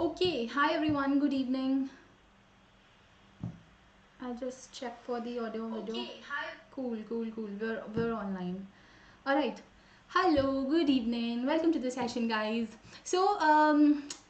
Okay, hi everyone, good evening. I'll just check for the audio video. Okay, hi. Cool. We're online. All right. Hello, good evening. Welcome to the session, guys.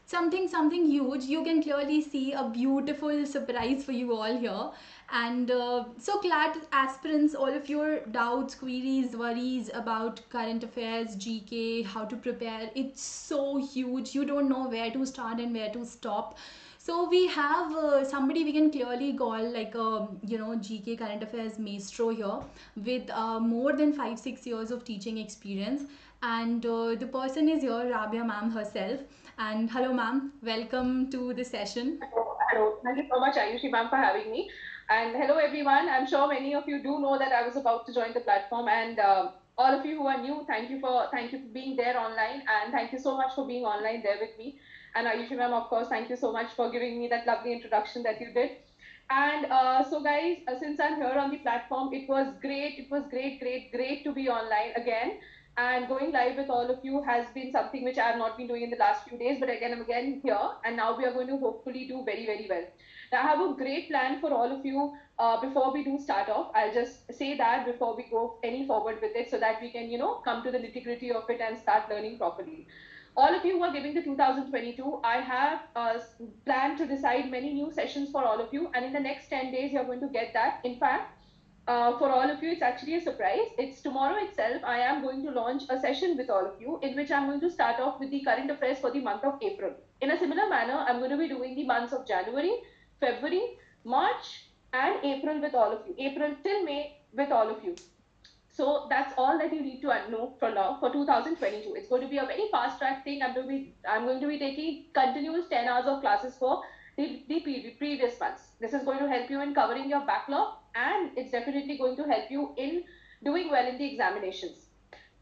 Something huge. You can clearly see a beautiful surprise for you all here. And CLAT aspirants, all of your doubts, queries, worries about current affairs, GK, how to prepare, it's so huge. You don't know where to start and where to stop. So we have somebody we can clearly call like a GK current affairs maestro here with more than 5-6 years of teaching experience, and the person is here, Rabia ma'am herself. And hello ma'am, welcome to the session. Hello. Thank you so much, Aayushi ma'am, for having me. And hello, everyone. I'm sure many of you do know that I was about to join the platform, and all of you who are new, thank you for being there online, and thank you so much for being online there with me. And Aayushi ma'am, of course, thank you so much for giving me that lovely introduction that you did. And guys, since I'm here on the platform, it was great. It was great to be online again. And going live with all of you has been something which I have not been doing in the last few days, but again, I'm again here. And now we are going to hopefully do very well. Now, I have a great plan for all of you before we do start off. I'll just say that before we go any forward with it so that we can, come to the nitty gritty of it and start learning properly. All of you who are giving the 2022, I have planned to decide many new sessions for all of you. And in the next 10 days, you're going to get that. In fact, for all of you, it's actually a surprise. It's tomorrow itself. I am going to launch a session with all of you in which I'm going to start off with the current affairs for the month of April. In a similar manner, I'm going to be doing the months of January, February, March, and April with all of you. April till May with all of you. So that's all that you need to know for now for 2022. It's going to be a very fast track thing. I'm going to be taking continuous 10 hours of classes for the previous months. This is going to help you in covering your backlog, and it's definitely going to help you in doing well in the examinations.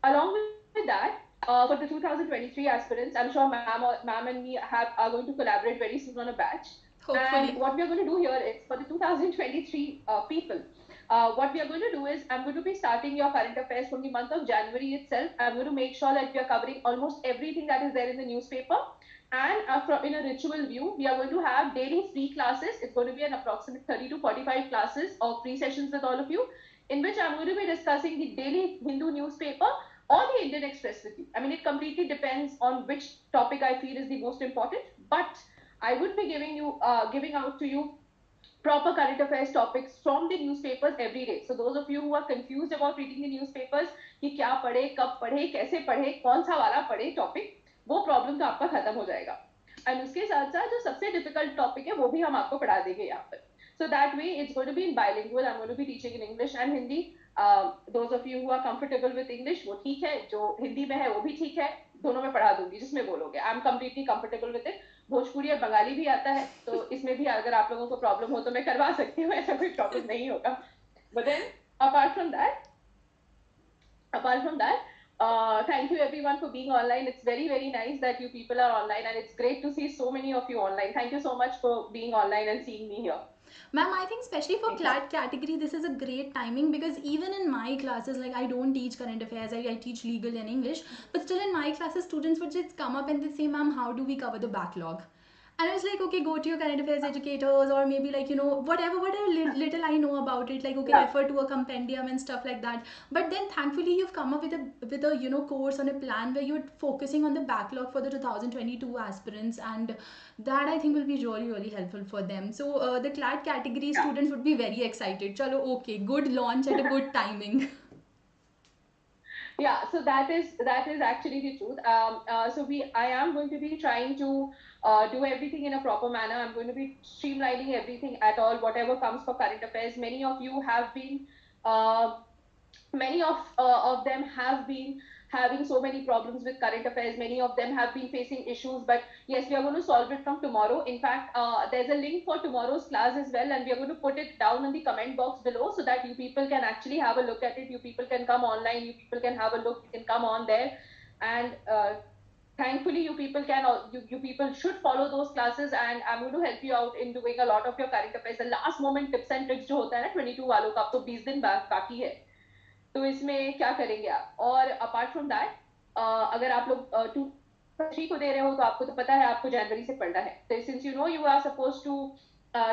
Along with that, for the 2023 aspirants, I'm sure ma'am and me are going to collaborate very soon on a batch. And Hopefully. what we are going to do here is for the 2023 people, what we are going to do is I'm going to be starting your current affairs from the month of January itself. I'm going to make sure that we are covering almost everything that is there in the newspaper. And in a ritual view, we are going to have daily free classes. It's going to be an approximate 30 to 45 classes of free sessions with all of you, in which I'm going to be discussing the daily Hindu newspaper or the Indian Express with you. I mean, it completely depends on which topic I feel is the most important. But I would be giving out to you proper current affairs topics from the newspapers every day. So those of you who are confused about reading the newspapers, कि क्या पढ़े, कब पढ़े, कैसे पढ़े, कौन सा वाला पढ़े टॉपिक, वो प्रॉब्लम तो आपका खत्म हो जाएगा. एंड उसके साथ साथ जो सबसे डिफिकल्ट टॉपिक है वो भी हम आपको पढ़ा देंगे यहाँ पर. So that way it's going to be in bilingual. I'm going to be teaching in English and Hindi. Those of you who are comfortable with English, वो ठीक है. जो हिंदी में है वो भी ठीक है. दोनों में पढ़ा दूंगी जिसमें बोलोगे. I'm completely comfortable with it. Bhojpuri और बंगाली भी आता है, तो इसमें भी अगर आप लोगों को प्रॉब्लम हो तो मैं करवा सकती हूँ, ऐसा कोई प्रॉब्लम नहीं होगा. But then apart from that, apart from that, thank you everyone for being online. It's very nice that you people are online, and it's great to see so many of you online. Thank you so much for being online and seeing me here. Ma'am, I think especially for CLAT category, this is a great timing because even in my classes, like I don't teach current affairs, I teach legal and English, but still in my classes, students would just come up and they say, ma'am, how do we cover the backlog? And I was like, okay, go to your current affairs educators, or maybe like, whatever little I know about it, like, okay, Yeah. refer to a compendium and stuff like that. But then thankfully you've come up with a course on a plan where you're focusing on the backlog for the 2022 aspirants, and that I think will be really helpful for them. So the CLAT category Yeah. students would be very excited. Chalo, okay, good launch at a good timing. Yeah, so that is actually the truth. I am going to be trying to do everything in a proper manner. I'm going to be streamlining everything at all, whatever comes for current affairs. Uh, many of them have been having so many problems with current affairs. Many of them have been facing issues, but yes, we are going to solve it from tomorrow. In fact, there's a link for tomorrow's class as well, and we are going to put it down in the comment box below so that you people can actually have a look at it. You people can come online, you people can have a look, you can come on there, and thankfully you people should follow those classes, and I'm going to help you out in doing a lot of your current affairs. The last moment tips and tricks जो होता है ना 22 वालों का, अब तो 20 दिन बाकी है, तो इसमें क्या करेंगे आप. और अपार्ट फ्रॉम दैट, अगर आप लोग फरवरी को दे रहे हो तो आपको तो पता है आपको जनवरी से पढ़ना है. So since you know you are supposed to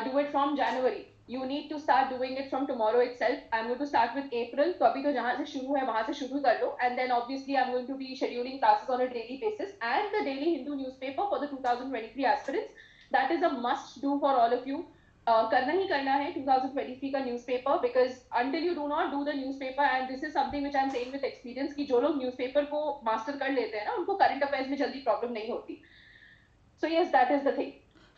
do it from January, you need to start doing it from tomorrow itself. I'm going to start with April. तो अभी तो जहाँ से शुरू है वहाँ से शुरू कर लो. And then obviously I'm going to be scheduling classes on a daily basis and the Daily Hindu newspaper for the 2023 aspirants. That is a must do for all of you. करना ही करना है 2023 का newspaper, because until you do not do the newspaper, and this is something which I am saying with experience, कि जो लोग newspaper को master कर लेते हैं ना, उनको करंट अफेयर्स में जल्दी प्रॉब्लम नहीं होती. So yes, that is the thing.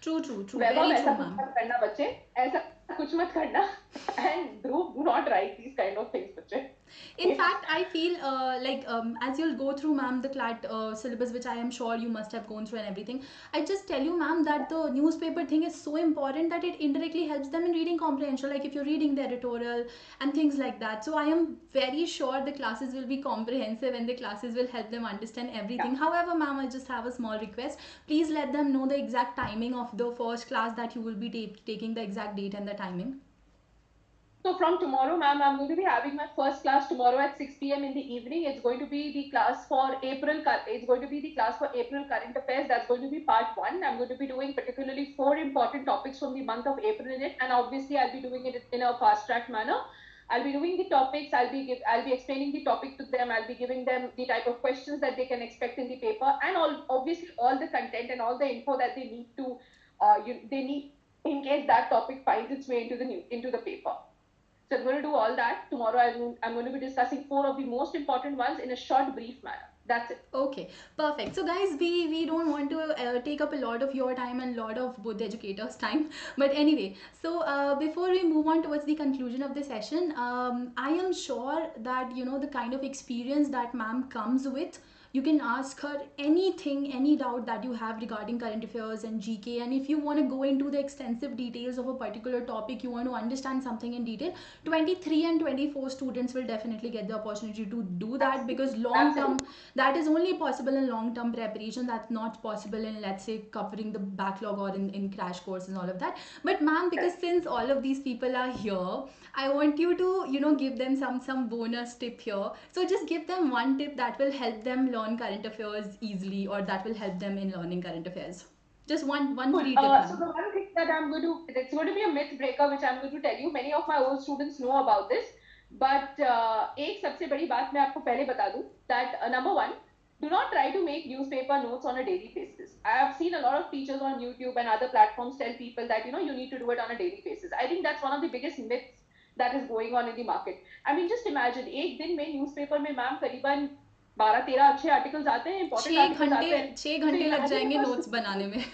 True, Vaibhav, very ऐसा true, कुछ ma'am. मत करना बच्चे, ऐसा कुछ मत करना. And do not right these kind of things बच्चे. In fact, I feel like as you'll go through, ma'am, the CLAT syllabus, which I am sure you must have gone through and everything, I just tell you, ma'am, that the newspaper thing is so important that it indirectly helps them in reading comprehension, like if you're reading the editorial and things like that. So I am very sure the classes will be comprehensive and the classes will help them understand everything. However, ma'am, I just have a small request. Please let them know the exact timing of the first class that you will be taking, the exact date and the timing. So from tomorrow, ma'am, I'm going to be having my first class tomorrow at 6 p.m. in the evening. It's going to be the class for April. It's going to be the class for April current affairs. That's going to be part 1. I'm going to be doing particularly 4 important topics from the month of April in it, and obviously I'll be doing it in a fast track manner. I'll be doing the topics. I'll be explaining the topic to them. I'll be giving them the type of questions that they can expect in the paper, and obviously all the content and all the info that they need to they need in case that topic finds its way into the paper. So I'm going to do all that. Tomorrow I'm going to be discussing 4 of the most important ones in a short, brief manner. That's it. Okay, perfect. So guys, we don't want to take up a lot of your time and a lot of both the educators' time. But anyway, so before we move on towards the conclusion of the session, I am sure that you know the kind of experience that ma'am comes with. You can ask her anything, any doubt that you have regarding current affairs and GK. And if you want to go into the extensive details of a particular topic, you want to understand something in detail, 23 and 24 students will definitely get the opportunity to do that, because long term, that is only possible in long term preparation. That's not possible in, let's say, covering the backlog or in crash course and all of that. But ma'am, because since all of these people are here, I want you to give them some bonus tip here. So just give them one tip that will help them learn current affairs easily, or that will help them in learning current affairs. Just one Cool. free tip, So ma'am. the one thing that it's going to be a myth breaker, which I'm going to tell you. Many of my old students know about this, but एक सबसे बड़ी बात मैं आपको पहले बता दूं, that number one, do not try to make newspaper notes on a daily basis. I have seen a lot of teachers on YouTube and other platforms tell people that you need to do it on a daily basis. I think that's one of the biggest myths that is going on in the market. I mean, just imagine, एक दिन में newspaper में ma'am करीबन 12-13 अच्छे articles आते हैं, important articles आते हैं. 6 घंटे लग जाएंगे नोट्स बनाने में.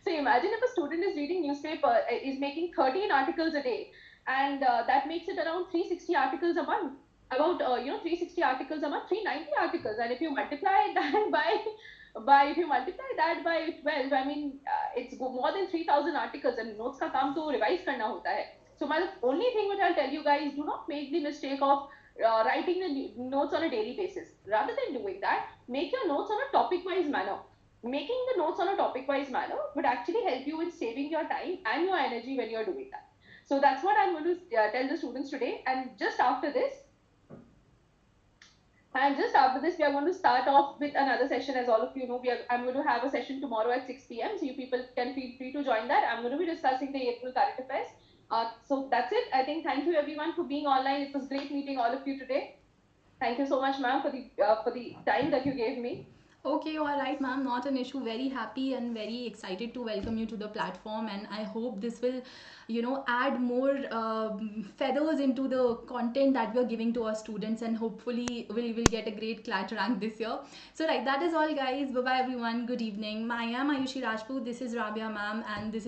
So imagine if a student is reading newspaper, is making 13 articles a day, and that makes it around 360 articles a month. About 360 articles a month, 390 articles, and if you multiply that by 12, I mean it's more than 3,000 articles, and notes का काम तो revise करना होता है. So my only thing which I'll tell you guys, do not make the mistake of writing the notes on a daily basis. Rather than doing that, make your notes on a topic-wise manner. Making the notes on a topic-wise manner would actually help you in saving your time and your energy when you're doing that. So that's what I'm going to tell the students today. And just after this, we are going to start off with another session. As all of you know, I'm going to have a session tomorrow at 6 p.m. So you people can feel free to join that. I'm going to be discussing the April current affairs. So that's it. I think thank you everyone for being online. It was great meeting all of you today. Thank you so much, ma'am, for the time that you gave me. Okay, all right, ma'am. Not an issue. Very happy and very excited to welcome you to the platform, and I hope this will, add more feathers into the content that we are giving to our students, and hopefully we'll get a great CLAT rank this year. So, right, that is all, guys. Bye bye, everyone. Good evening. I am Aayushi Rajput. This is Rabia, ma'am, and this is